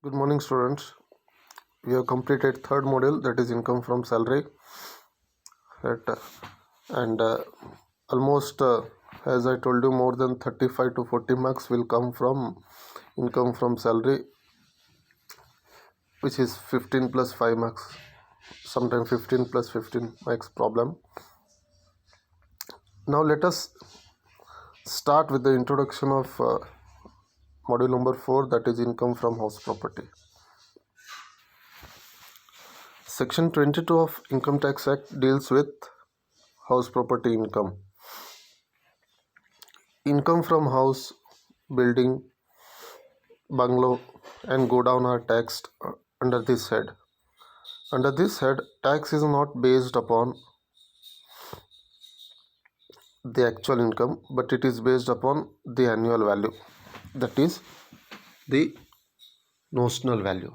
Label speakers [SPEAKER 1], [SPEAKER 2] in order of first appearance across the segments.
[SPEAKER 1] Good morning, students. We have completed third module, that is income from salary. That and almost as I told you, more than 35 to 40 marks will come from income from salary, which is 15 plus 5 marks. Sometimes 15 plus 15 marks problem. Now let us start with the introduction of module number 4, that is income from house property. Section 22 of Income Tax Act deals with house property income. Income from house, building, bungalow and go down are taxed under this head. Under this head, tax is not based upon the actual income, but it is based upon the annual value, that is the notional value.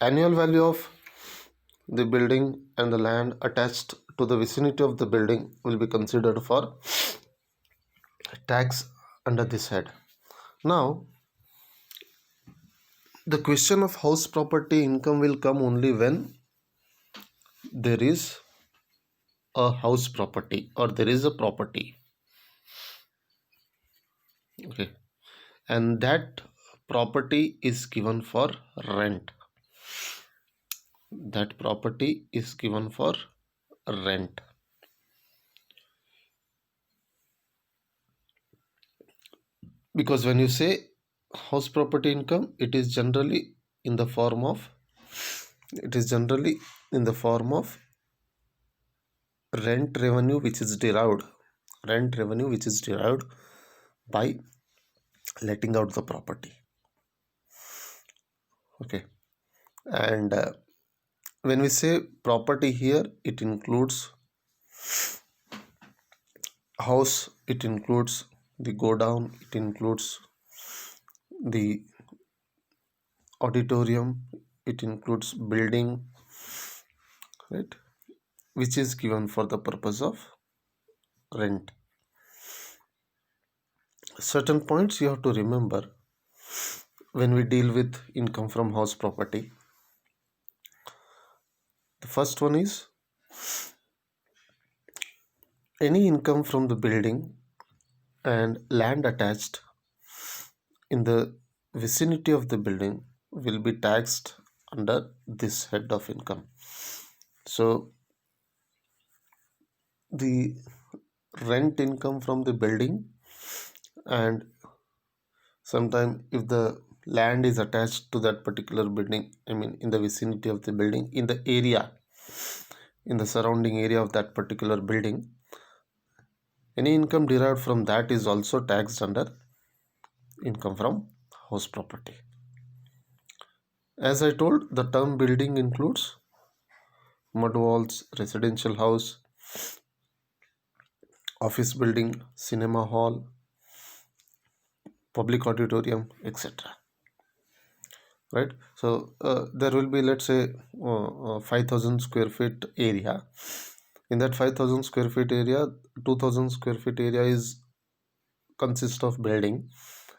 [SPEAKER 1] Annual value of the building and the land attached to the vicinity of the building will be considered for tax under this head. Now, the question of house property income will come only when there is a house property or there is a property, okay, and that property is given for rent. That property is given for rent. Because when you say house property income, it is generally in the form of rent revenue which is derived by letting out the property, okay. And when we say property here, it includes house, it includes the go down, it includes the auditorium, it includes building, right, which is given for the purpose of rent. Certain points you have to remember when we deal with income from house property. The first one is any income from the building and land attached in the vicinity of the building will be taxed under this head of income. So the rent income from the building, and sometime if the land is attached to that particular building, in the vicinity of the building, in the area, in the surrounding area of that particular building, any income derived from that is also taxed under income from house property. As I told, the term building includes mud walls, residential house, office building, cinema hall, public auditorium, etc. Right? So there will be, let's say, 5,000 square feet area. In that 5,000 square feet area, 2,000 square feet area consists of building.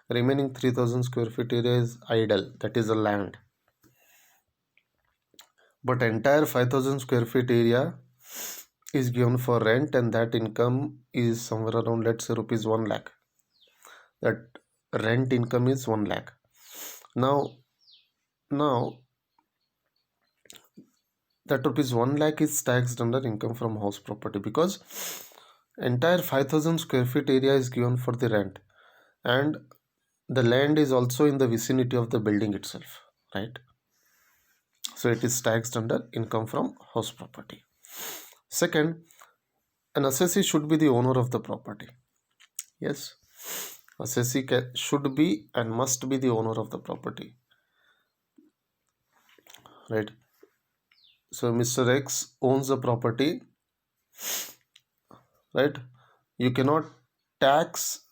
[SPEAKER 1] Remaining 3,000 square feet area is idle, that is the land. But entire 5,000 square feet area is given for rent, and that income is somewhere around, let's say, rupees 1 lakh. That rent income is 1 lakh. Now that rupees 1 lakh is taxed under income from house property, because entire 5,000 square feet area is given for the rent, and the land is also in the vicinity of the building itself, right? So it is taxed under income from house property. Second, an assessee should be the owner of the property. Yes, assessee should be and must be the owner of the property, right? So Mr. X owns the property, right? You cannot tax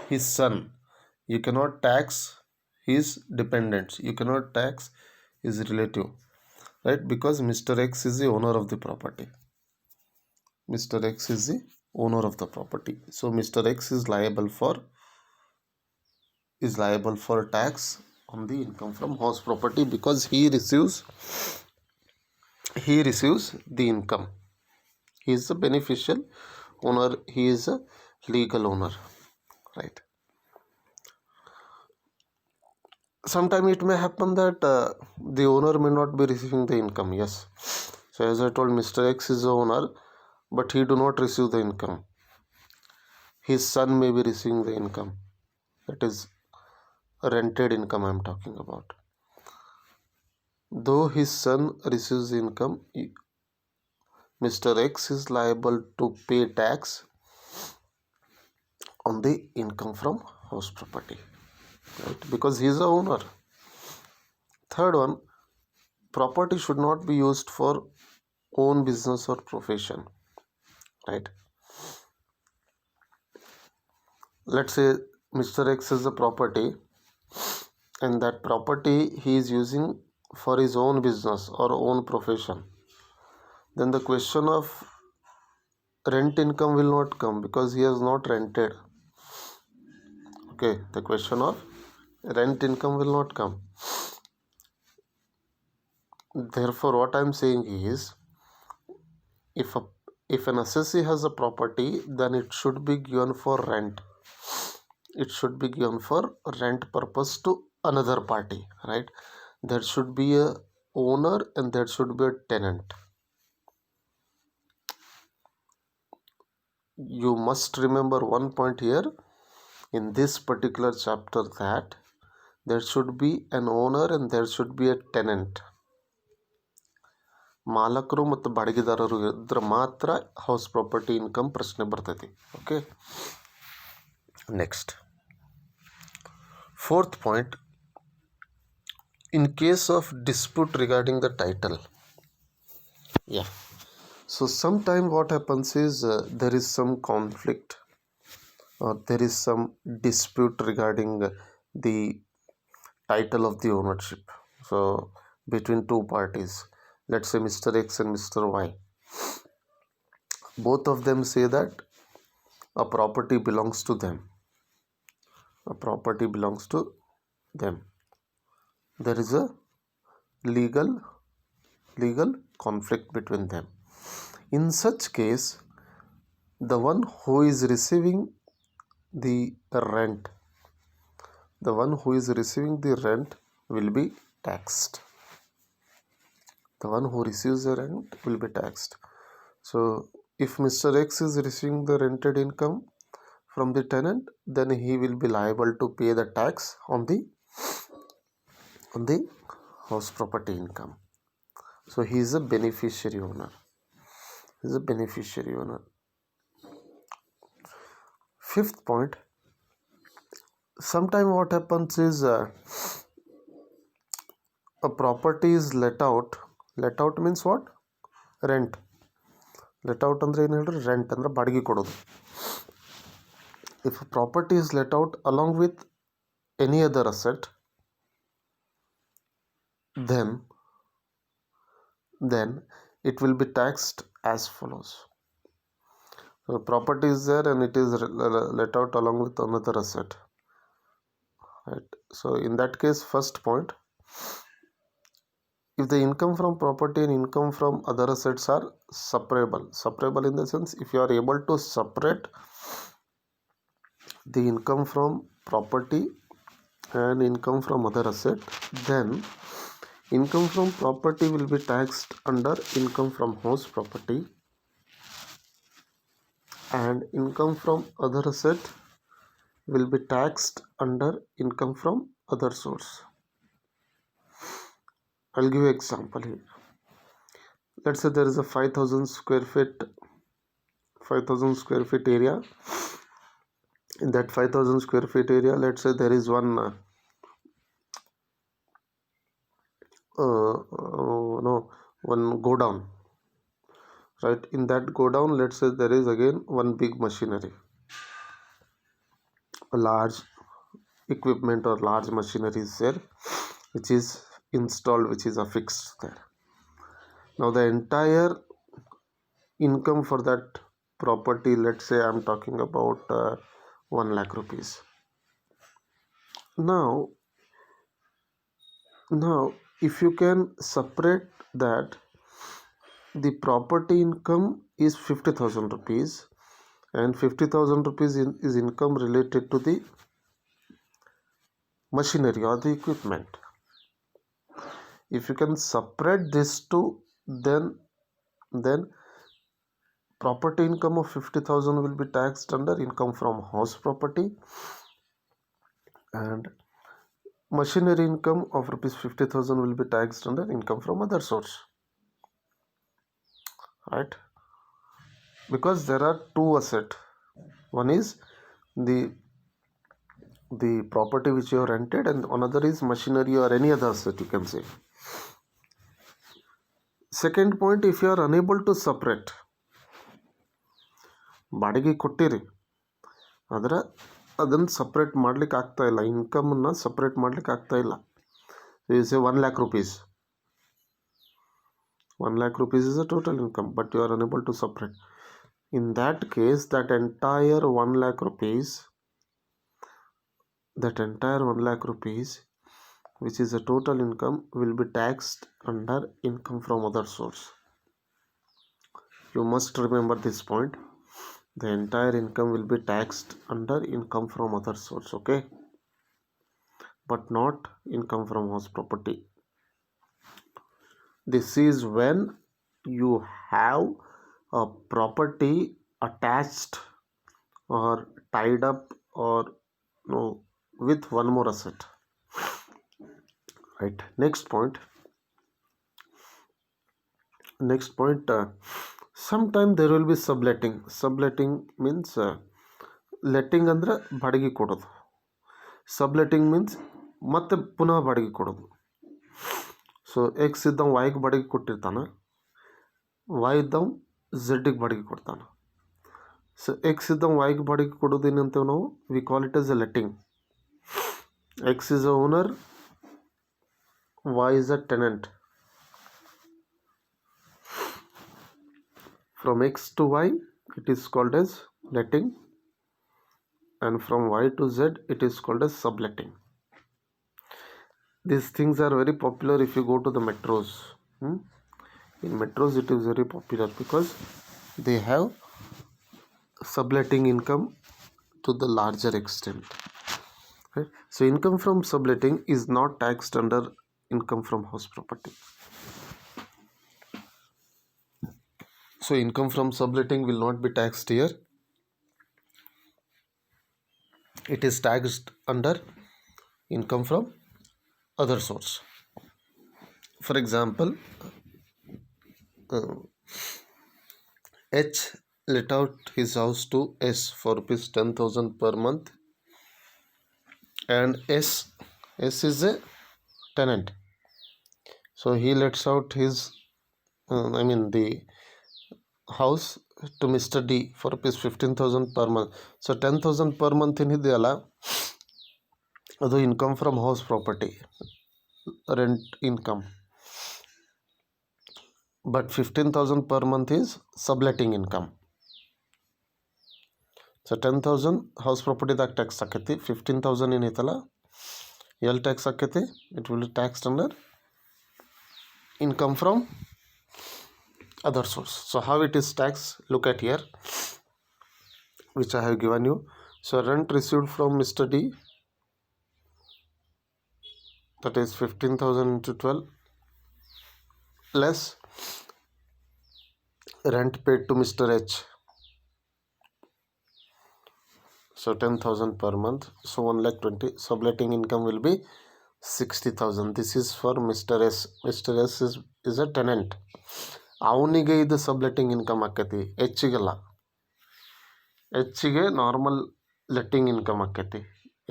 [SPEAKER 1] his son, you cannot tax his dependents, you cannot tax his relative, right? Because Mr. X is the owner of the property. Mr. X is the owner of the property. So Mr. X is liable for is liable for tax on the income from house property because he receives the income. He is a beneficial owner, he is a legal owner, right? Sometime it may happen that the owner may not be receiving the income. Yes, so as I told, Mr. X is the owner, but he do not receive the income. His son may be receiving the income. That is rented income I am talking about. Though his son receives the income, Mr. X is liable to pay tax on the income from house property, right? Because he is the owner. Third one, property should not be used for own business or profession, right? Let's say Mr. X has a property, and that property he is using for his own business or own profession. Then the question of rent income will not come because he has not rented. Okay, the question of rent income will not come. Therefore, what I am saying is, if an assessee has a property, then it should be given for rent. It should be given for rent purpose to another party, right? There should be a owner and there should be a tenant. You must remember one point here in this particular chapter, that there should be an owner and there should be a tenant. ಮಾಲಕರು ಮತ್ತು ಬಾಡಿಗೆದಾರರು ಇದ್ರೆ ಮಾತ್ರ house property income ಪ್ರಶ್ನೆ ಬರ್ತೈತಿ. Okay, next fourth point, in case of dispute regarding the title. Yeah, so sometime what happens is there is some conflict or there is some dispute regarding the title of the ownership. So between two parties, let's say Mr. X and Mr. Y, both of them say that a property belongs to them. A property belongs to them. There is a legal conflict between them. In such case, the one who is receiving the rent will be taxed. The one who receives the rent will be taxed. So if Mr. X is receiving the rented income from the tenant, then he will be liable to pay the tax on the house property income. So he is a beneficiary owner. Fifth point, sometime what happens is a property is let out. Let out means what? Rent. Let out ಅಂದ್ರೆ ಏನು ಹೇಳ್ರಿ? Rent ಅಂದ್ರೆ ಬಾಡಿಗೆ ಕೊಡೋದು. If a property is let out along with any other asset, then it will be taxed as follows. So the property is there and it is let out along with another asset, right? So in that case, first point, if the income from property and income from other assets are separable in the sense, if you are able to separate the income from property and income from other asset, then income from property will be taxed under income from house property, and income from other asset will be taxed under income from other source. I'll give you an example here. Let's say there is a 5,000 square feet area. In that 5,000 square feet area, let's say there is one one godown, right? In that godown, let's say there is again one big machinery, a large equipment or large machinery is there, which is installed, which is affixed there. Now the entire income for that property, let's say I'm talking about 1 lakh rupees. Now, now if you can separate that, the property income is 50,000 rupees, and 50,000 rupees is income related to the machinery or the equipment. If you can separate these two, then property income of 50,000 will be taxed under income from house property, and machinery income of rupees 50,000 will be taxed under income from other source, right? Because there are two assets. One is the property which you have rented, and another is machinery or any other asset, you can say. Second point, if you are unable to separate, ಬಾಡಿಗೆ ಕೊಟ್ಟಿರಿ ಆದರೆ ಅದನ್ನು separate ಮಾಡ್ಲಿಕ್ಕೆ ಆಗ್ತಾ ಇಲ್ಲ, ಇನ್ಕಮನ್ನು separate ಮಾಡ್ಲಿಕ್ಕೆ ಆಗ್ತಾ ಇಲ್ಲ. ಸೇ 1 lakh rupees. 1 lakh rupees is a total income, but you are unable to separate. In that case, that entire 1 lakh rupees, which is a total income, will be taxed under income from other source. You must remember this point. The entire income will be taxed under income from other source, okay, but not income from house property. This is when you have a property attached or tied up or no with one more asset, right? Next point, sometime there will be subletting. Subletting means letting ಅಂದ್ರೆ ಬಾಡಿಗೆ ಕೊಡೋದು. ಸಬ್ಲೆಟ್ಟಿಂಗ್ means ಮತ್ತೆ ಪುನಃ ಬಾಡಿಗೆ ಕೊಡೋದು. So X ಇದ್ದವ ವೈಗೆ ಬಾಡಿಗೆ ಕೊಟ್ಟಿರ್ತಾನೆ, Y ಇದ್ದವ ಝೆಡ್ಗೆ ಬಾಡಿಗೆ ಕೊಡ್ತಾನೆ. ಸೊ ಎಕ್ಸ್ ಇದ್ದವ ವೈಗೆ ಬಾಡಿಗೆ ಕೊಡೋದು ಏನಂತೇವೆ ನಾವು, we call it as a letting. X is a owner, Y is a tenant. From X to Y, it is called as letting, and from Y to Z, it is called as subletting. These things are very popular if you go to the metros. In metros, it is very popular because they have subletting income to the larger extent. Right? So income from subletting is not taxed under income from house property. So income from subletting will not be taxed here. It is taxed under income from other source. For example, H let out his house to S for rupees 10,000 per month, and S is a tenant. So he lets out his the house to Mr. D for rupees 15,000 per month. So 10,000 per month ಏನಿದೆಯಲ್ಲ, ಅದು income from house property, rent income. But 15,000 per month is subletting income. So 10,000 house ಪ್ರಾಪರ್ಟಿದಾಗ tax ಆಕೈತಿ, 15,000 ಏನೈತಲ್ಲ ಎಲ್ಲಿ tax ಆಕೈತಿ, it will tax under income from other source. So how it is taxed, look at here, which I have given you. So rent received from Mr. D, that is 15,000 into 12, less rent paid to Mr. H, so 10,000 per month, so 1,20,000. Subletting income will be 60,000. This is for Mr. S. Mr. S is a tenant. ಅವನಿಗೆ ಇದು ಸಬ್ಲೆಟ್ಟಿಂಗ್ income ಆಕೈತಿ, ಹೆಚ್ಚಿಗೆಲ್ಲ. ಹೆಚ್ಚಿಗೆ normal letting income ಆಕೈತಿ,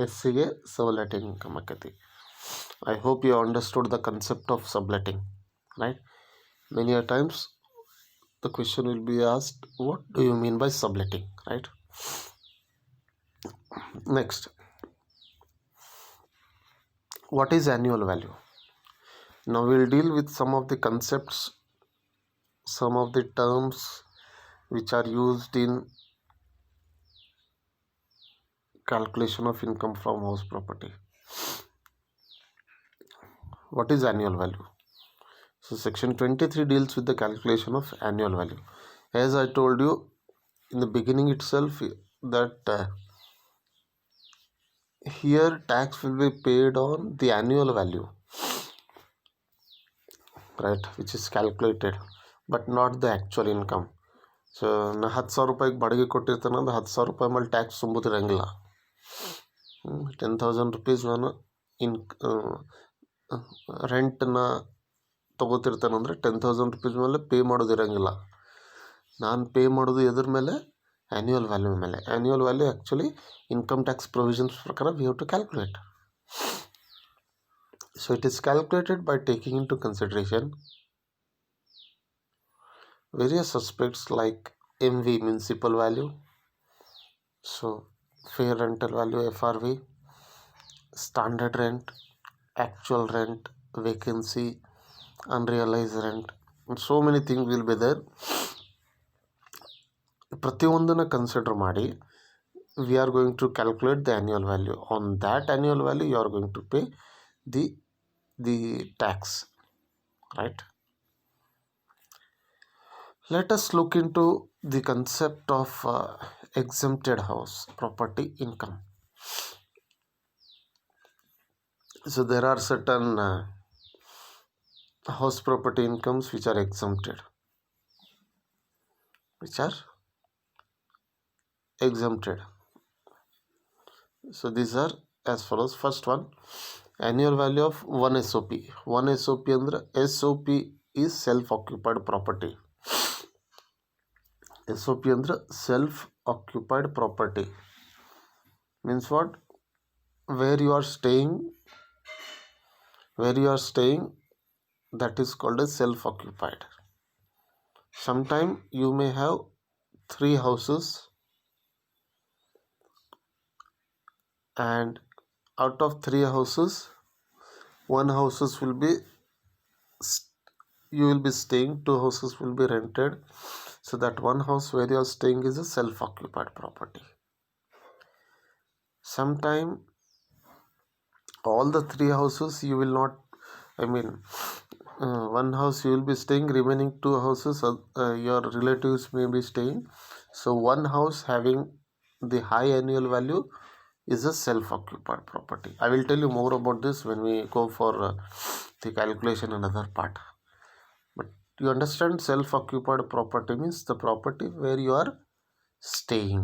[SPEAKER 1] ಎಸ್ಸಿಗೆ ಸಬ್ಲೆಟ್ಟಿಂಗ್ income ಆಕೈತಿ. I hope you understood the concept of subletting, right? Many a times the question will be asked, what do you mean by subletting, right? Next, what is annual value? Now we'll deal with some of the concepts, some of the terms which are used in calculation of income from house property. What is annual value? So section 23 deals with the calculation of annual value. As I told you in the beginning itself, that here tax will be paid on the annual value, right, which is calculated, but not the actual income. So ನಾ 10,000 ರೂಪಾಯಿಗೆ ಬಾಡಿಗೆ ಕೊಟ್ಟಿರ್ತಾನೆ ಅಂದ್ರೆ 10,000 ರೂಪಾಯಿ ಮೇಲೆ tax ತುಂಬುದಿರಂಗಿಲ್ಲ. 10,000 rupees ನಾನು ರೆಂಟ್ನ ತೊಗೋತಿರ್ತಾನಂದ್ರೆ 10,000 rupees ಮೇಲೆ pay ಮಾಡೋದಿರಂಗಿಲ್ಲ. ನಾನು ಪೇ ಮಾಡೋದು ಎದ್ರ ಮೇಲೆ? ಆ್ಯನ್ಯುವಲ್ ವ್ಯಾಲ್ಯೂ ಮೇಲೆ. Annual value actually income tax provisions ಪ್ರಕಾರ we have to calculate. So it is calculated by taking into consideration various aspects like MV, municipal value, so fair rental value FRV, standard rent, actual rent, vacancy, unrealized rent, and so many things will be there. ಪ್ರತಿಯೊಂದನ್ನು consider ಮಾಡಿ we are going to calculate the annual value. On that annual value you are going to pay the tax, right? Let us look into the concept of exempted house property income. So there are certain house property incomes which are exempted. So these are as follows. First one, annual value of one SOP. One SOP andre SOP is self-occupied property. SOP andre self-occupied property means what? Where you are staying, that is called as self-occupied. Sometime you may have 3 houses, and out of 3 houses, 1 houses will be you will be staying, 2 houses will be rented. So that 1 house where you are staying is a self-occupied property. Sometime all the 3 houses you will not, one house you will be staying, remaining 2 houses your relatives may be staying. So 1 house having the high annual value is a self-occupied property. I will tell you more about this when we go for the calculation another part. But you understand, self-occupied property means the property where you are staying,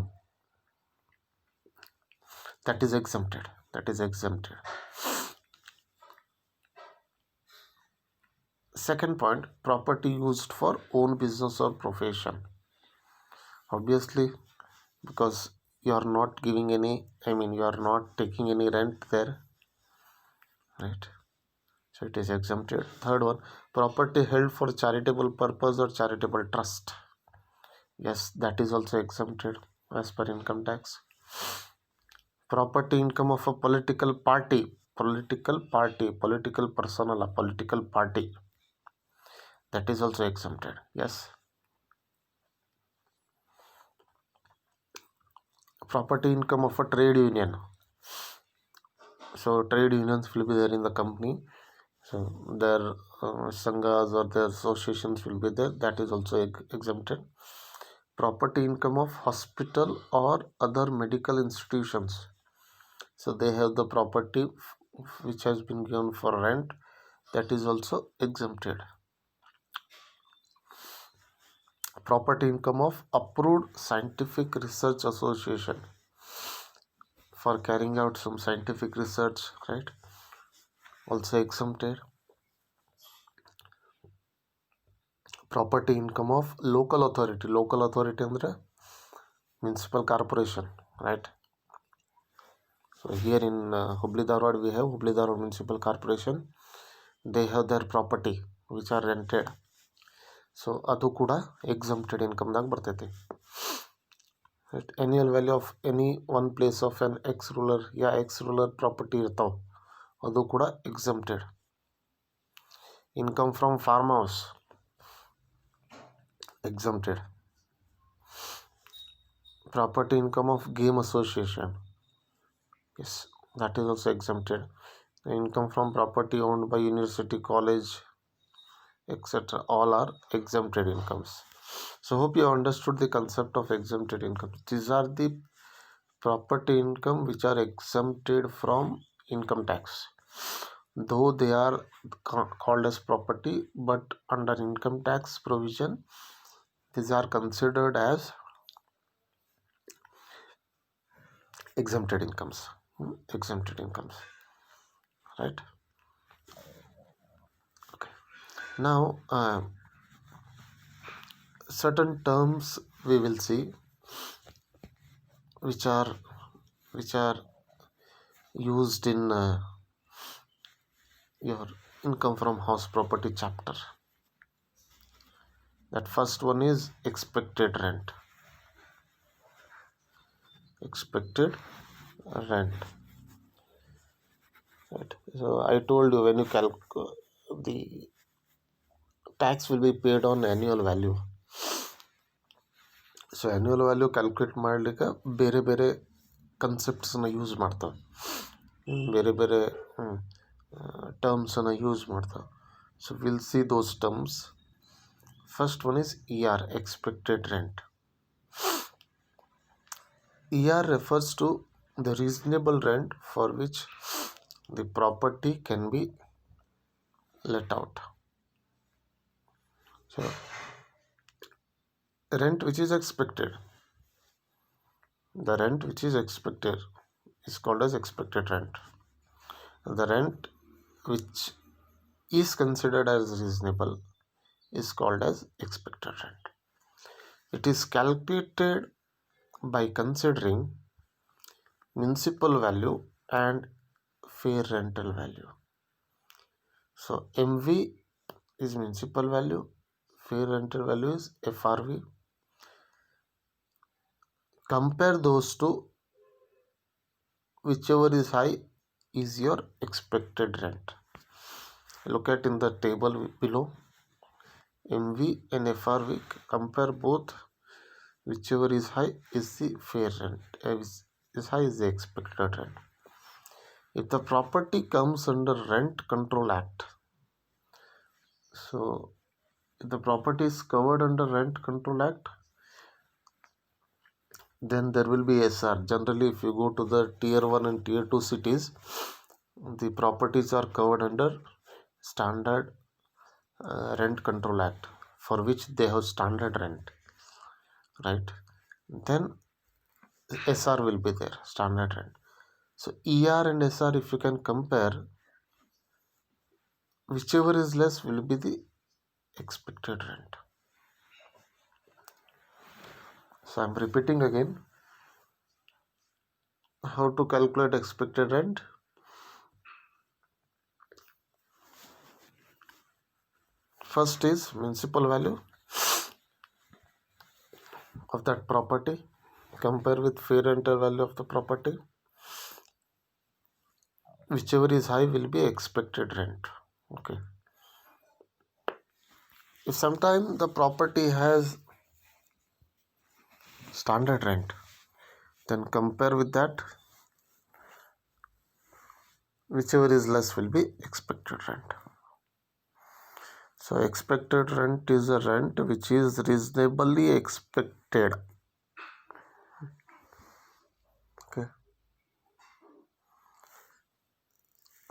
[SPEAKER 1] that is exempted. Second point, property used for own business or profession. Obviously, because you are not giving any, you are not taking any rent there, right? So it is exempted. Third one, property held for charitable purpose or charitable trust. Yes, that is also exempted as per income tax. Property income of a political party, political person ಅಲ್ಲ, political party, that is also exempted. Yes. Property income of a trade union. So trade unions will be there in the company. So their sanghas or their associations will be there. That is also exempted. Property income of hospital or other medical institutions. So they have the property which has been given for rent. That is also exempted. Property income of approved scientific research association for carrying out some scientific research, right? Also exempted. Property income of local authority andre municipal corporation, right? So here in Hubli Dharwad we have Hubli Dharwad Municipal Corporation. They have their property which are rented. So adu kuda exempted income ದಾಗ ಬರ್ತೈತಿ. Annual value of any one place of an ex-ruler property ಇರ್ತಾವ, ಅದು ಕೂಡ exempted. Income from farmhouse, exempted. Property income of game association, yes, that is also exempted. The income from property owned by university, college, etc., all are exempted incomes. So hope you understood the concept of exempted income. These are the property income which are exempted from income tax, though they are called as property, but under income tax provision these are considered as exempted incomes. Exempted incomes, right? Okay. Now certain terms we will see which are which are used in your income from house property chapter. That first one is expected rent. Expected rent, right? So I told you, when you the tax will be paid on annual value. So annual value calculate ಮಾಡಲಿಕ್ಕೆ ಬೇರೆ ಬೇರೆ ಕನ್ಸೆಪ್ಟ್ಸನ್ನು use ಮಾಡ್ತಾವೆ, ಬೇರೆ ಬೇರೆ ಟರ್ಮ್ಸನ್ನು use ಮಾಡ್ತಾವೆ. So will see those terms. First one is ER, expected rent. ER refers to the reasonable rent for which the property can be let out. So rent which is expected, the rent which is expected is called as expected rent. The rent which is considered as reasonable is called as expected rent. It is calculated by considering municipal value and fair rental value. So MV is municipal value, fair rental value is FRV. Compare those two, whichever is high is your expected rent. Look at in the table below, MV and FRV, compare both. Whichever is high is the fair rent, is high is the expected rent. If the property comes under Rent Control Act, so if the property is covered under Rent Control Act, then there will be SR. Generally, if you go to the tier 1 and tier 2 cities, the properties are covered under standard Rent Control Act, for which they have standard rent, right? Then SR will be there, standard rent. So ER and SR, if you can compare, whichever is less will be the expected rent. So I'm repeating again how to calculate expected rent. First is municipal value of that property, compare with fair rental value of the property. Whichever is high will be expected rent. Okay. If sometime the property has standard rent, then compare with that, whichever is less will be expected rent. So expected rent is a rent which is reasonably expected. Okay.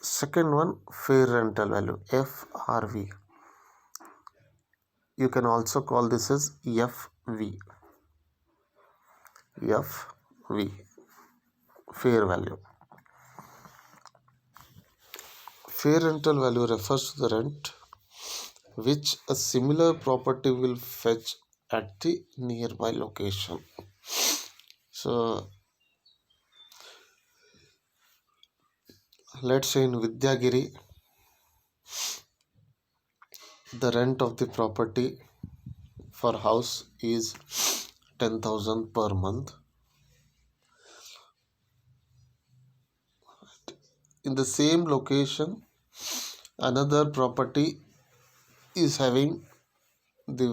[SPEAKER 1] Second one, fair rental value, FRV. You can also call this as FV. FV, fair value. Fair rental value refers to the rent which a similar property will fetch at the nearby location. So let's say in Vidyagiri, the rent of the property for house is 10,000 per month. In the same location, another property is having the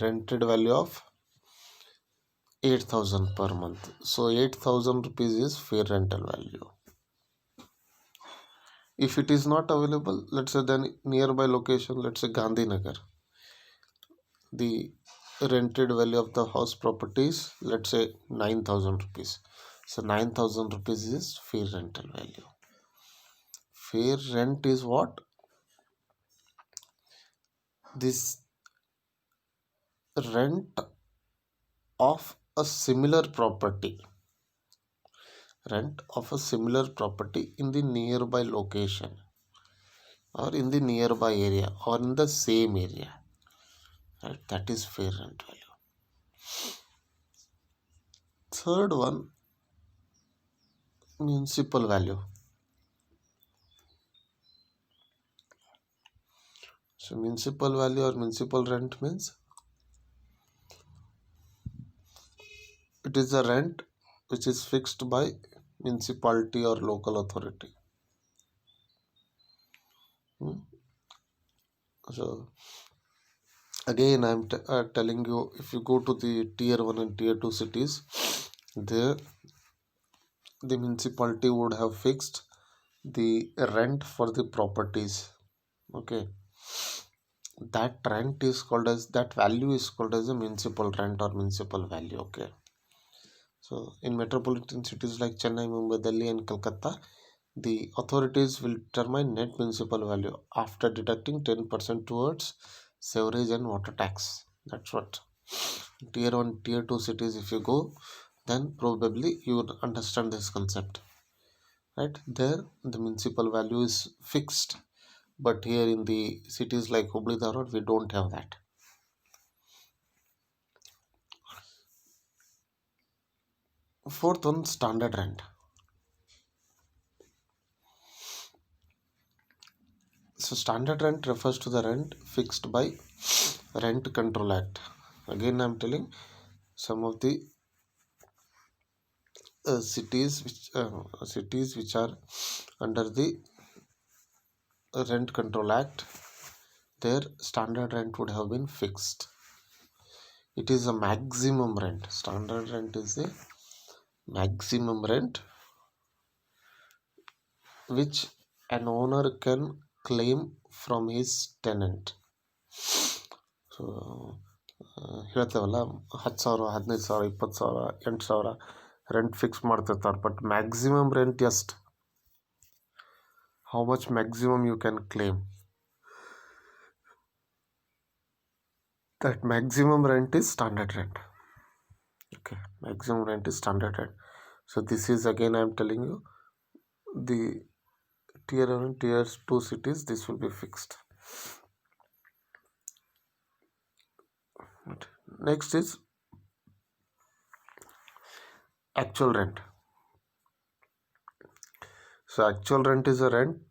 [SPEAKER 1] rented value of 8,000 per month. So 8,000 rupees is fair rental value. If it is not available, let's say then nearby location, let's say Gandhinagar, the rented value of the house property is, let's say, 9,000 rupees. So 9,000 rupees is fair rental value. Fair rent is what? This rent of a similar property, rent of a similar property in the nearby location or in the nearby area or in the same area, right? That is fair rent value. Third one, municipal value. So municipal value or municipal rent means it is a rent which is fixed by municipality or local authority. Hmm. So again, I'm telling you, if you go to the tier 1 and tier 2 cities, there the municipality would have fixed the rent for the properties. Okay, that rent is called as, that value is called as a municipal rent or municipal value. Okay, so in metropolitan cities like Chennai, Mumbai, Delhi, and Calcutta, the authorities will determine net municipal value after deducting 10% towards sewerage and water tax. That's what. Tier 1, tier 2 cities, if you go, then probably you would understand this concept. Right? There, the municipal value is fixed. But here in the cities like Hubli Dharwad, we don't have that. Fourth one, standard rent. So standard rent refers to the rent fixed by Rent Control Act. Again, I'm telling some of the cities which are under the Rent Control Act, their standard rent would have been fixed. It is a maximum rent. Standard rent is a maximum rent which an owner can claim from his tenant. So ಹೇಳ್ತೇವಲ್ಲ, 10,000, 15,000, 20,000, 8,000 rent fix ಮಾಡ್ತಿರ್ತಾರೆ. But maximum rent ಎಷ್ಟು? How much maximum you can claim? That maximum rent is standard rent. Okay, maximum rent is standard rent. So this is, again I'm telling you, the tier 1 and tier 2 cities, this will be fixed. Next is actual rent. So actual rent is a rent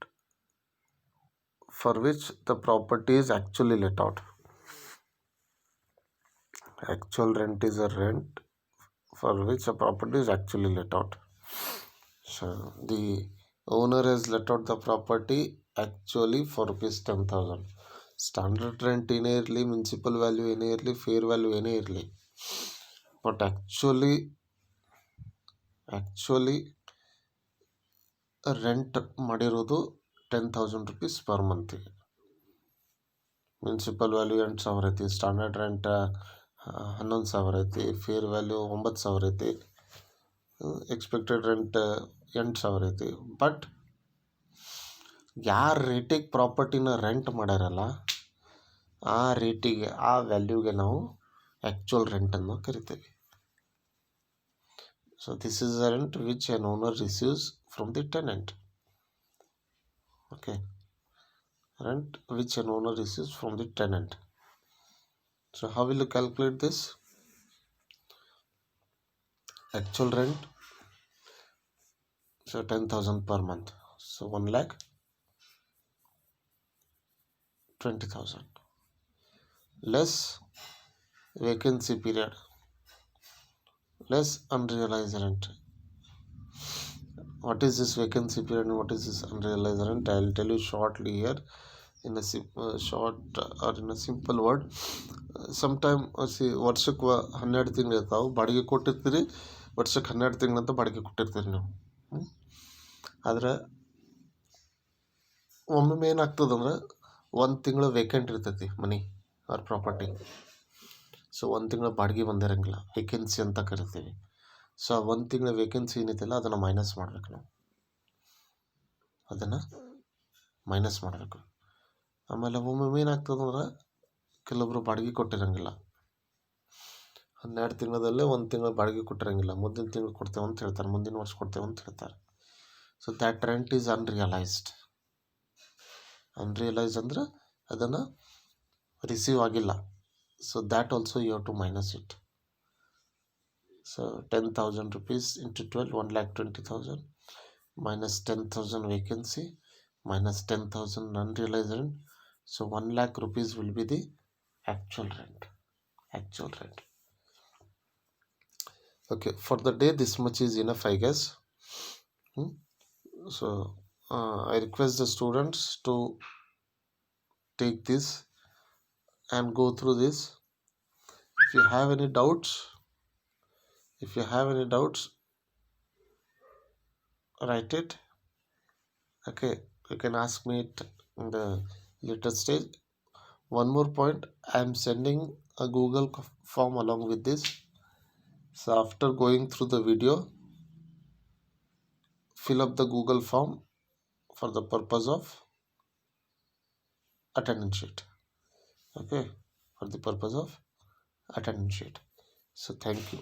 [SPEAKER 1] for which the property is actually let out. Actual rent is a rent for which a property is actually let out. So the owner has let out the property actually for rupees 10,000. Standard rent ಏನೇ ಇರಲಿ, municipal value ಏನೇ ಇರಲಿ, fair value ಏನೇ ಇರಲಿ, but actually rent ಮಾಡಿರೋದು 10,000 rupees per ಮಂತಿಗೆ. Municipal value 8,000 ಐತಿ, standard rent 11,000 ಐತಿ, fair value 9,000 ಐತಿ, ಎಕ್ಸ್ಪೆಕ್ಟೆಡ್ ರೆಂಟ್ 8,000 ಐತಿ. ಬಟ್ ಯಾರು ರೇಟಿಗೆ ಪ್ರಾಪರ್ಟಿನ ರೆಂಟ್ ಮಾಡ್ಯಾರಲ್ಲ, ಆ ರೇಟಿಗೆ, ಆ ವ್ಯಾಲ್ಯೂಗೆ ನಾವು ಆ್ಯಕ್ಚುಯಲ್ ರೆಂಟನ್ನು ಕರಿತೀವಿ. So this is a rent which an owner receives from the tenant. Okay, rent which an owner receives from the tenant. So how will you calculate this? Actual rent, so 10,000 per month, so 1,20,000 less vacancy period, less unrealized rent. What is this vacancy period and what is this unrealized rent? I will tell you shortly here in a short or in a simple word. Sometime ವರ್ಷಕ್ಕೆ 12 ತಿಂಗಳು ಇರ್ತಾವೆ, ಬಾಡಿಗೆ ಕೊಟ್ಟಿರ್ತೀರಿ, ವರ್ಷಕ್ಕೆ 12 ತಿಂಗಳಂತ ಬಾಡಿಗೆ ಕೊಟ್ಟಿರ್ತೀರಿ ನೀವು. ಆದರೆ ಒಮ್ಮೊಮ್ಮೆ ಏನಾಗ್ತದಂದ್ರೆ ಒಂದು ತಿಂಗಳು ವೇಕೆಂಟ್ ಇರ್ತೈತಿ ಮನಿ ಆರ್ ಪ್ರಾಪರ್ಟಿ. ಸೊ ಒಂದು ತಿಂಗಳು ಬಾಡಿಗೆ ಬಂದಿರಂಗಿಲ್ಲ, ವೇಕೆನ್ಸಿ ಅಂತ ಕರಿತೀವಿ. ಸೊ ಆ ಒಂದು ತಿಂಗಳ ವೇಕೆನ್ಸಿ ಏನೈತಿಲ್ಲ ಅದನ್ನು ಮೈನಸ್ ಮಾಡ್ಬೇಕು ನಾವು, ಅದನ್ನು ಮೈನಸ್ ಮಾಡಬೇಕು. ಆಮೇಲೆ ಒಮ್ಮೊಮ್ಮೆ ಏನಾಗ್ತದಂದ್ರೆ ಕೆಲವೊಬ್ರು ಬಾಡಿಗೆ ಕೊಟ್ಟಿರಂಗಿಲ್ಲ, 12 ತಿಂಗಳಲ್ಲೇ ಒಂದು ತಿಂಗಳು ಬಾಡಿಗೆ ಕೊಟ್ಟಿರಂಗಿಲ್ಲ, ಮುಂದಿನ ತಿಂಗಳು ಕೊಡ್ತೇವೆ ಅಂತ ಹೇಳ್ತಾರೆ, ಮುಂದಿನ ವರ್ಷ ಕೊಡ್ತೇವೆ ಅಂತ ಹೇಳ್ತಾರೆ. So that rent is unrealised ಅಂದ್ರೆ ಅದನ್ನು ರಿಸೀವ್ ಆಗಿಲ್ಲ. So that also you have to minus it. So 10,000 rupees into 12, 1,20,000 minus 10,000 vacancy minus 10,000 unrealized rent. So 1 lakh rupees will be the actual rent. Okay, for the day this much is enough, I guess. So I request the students to take this and go through this. If you have any doubts, write it. Okay, you can ask me it in the later stage. One more point, I am sending a Google form along with this. So after going through the video, fill up the Google form for the purpose of attendance sheet. Okay, for the purpose of attendance sheet. So thank you.